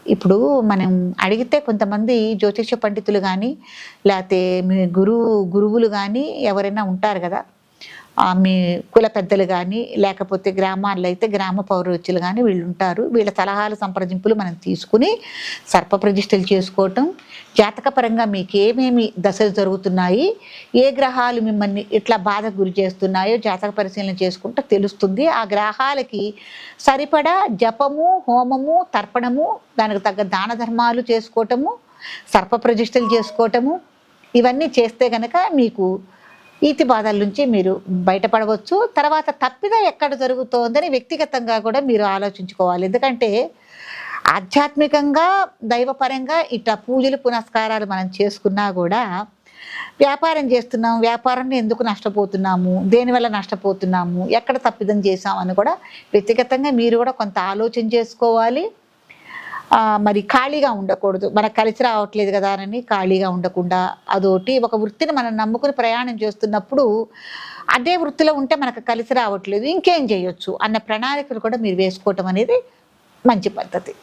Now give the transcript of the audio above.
ఇప్పుడు మనం అడిగితే కొంతమంది జ్యోతిష పండితులు గానీ, లేతే మీ గురువులు గానీ ఎవరైనా ఉంటారు గదా! మీ కుల పెద్దలు గానీ, లేకపోతే గ్రామాల్లో అయితే గ్రామ పౌరోహిత్యులు గానీ వీళ్ళుంటారు. వీళ్ళ సలహాలు, సంప్రదింపులు మనం తీసుకొని సర్పప్రతిష్ఠలు చేసుకోవటం, జాతకపరంగా మీకేమేమి దశలు జరుగుతున్నాయి, ఏ గ్రహాలు మిమ్మల్ని ఇట్లా బాధకు గురి చేస్తున్నాయో జాతక పరిశీలన చేసుకుంటే తెలుస్తుంది. ఆ గ్రహాలకి సరిపడా జపము, హోమము, తర్పణము, దానికి తగ్గ దాన ధర్మాలు చేసుకోవటము, సర్పప్రతిష్ఠలు చేసుకోవటము, ఇవన్నీ చేస్తే గనక మీకు ఈతి బాధల నుంచి మీరు బయటపడవచ్చు. తర్వాత తప్పిదం ఎక్కడ జరుగుతోందని వ్యక్తిగతంగా కూడా మీరు ఆలోచించుకోవాలి. ఎందుకంటే ఆధ్యాత్మికంగా, దైవపరంగా ఇట్లా పూజలు, పునస్కారాలు మనం చేసుకున్నా గూడా వ్యాపారం చేస్తున్నాం, వ్యాపారంలో ఎందుకు నష్టపోతున్నాము, దేనివల్ల నష్టపోతున్నాము, ఎక్కడ తప్పిదం చేశామని కూడా వ్యక్తిగతంగా మీరు కూడా కొంత ఆలోచన చేసుకోవాలి. మరి ఖాళీగా ఉండకూడదు. మనకు కలిసి రావట్లేదు కదా అని ఖాళీగా ఉండకుండా అదోటి. ఒక వృత్తిని మనం నమ్ముకుని ప్రయాణం చేస్తున్నప్పుడు అదే వృత్తిలో ఉంటే మనకు కలిసి రావట్లేదు, ఇంకేం చేయొచ్చు అన్న ప్రణాళికలు కూడా మీరు వేసుకోవటం అనేది మంచి పద్ధతి.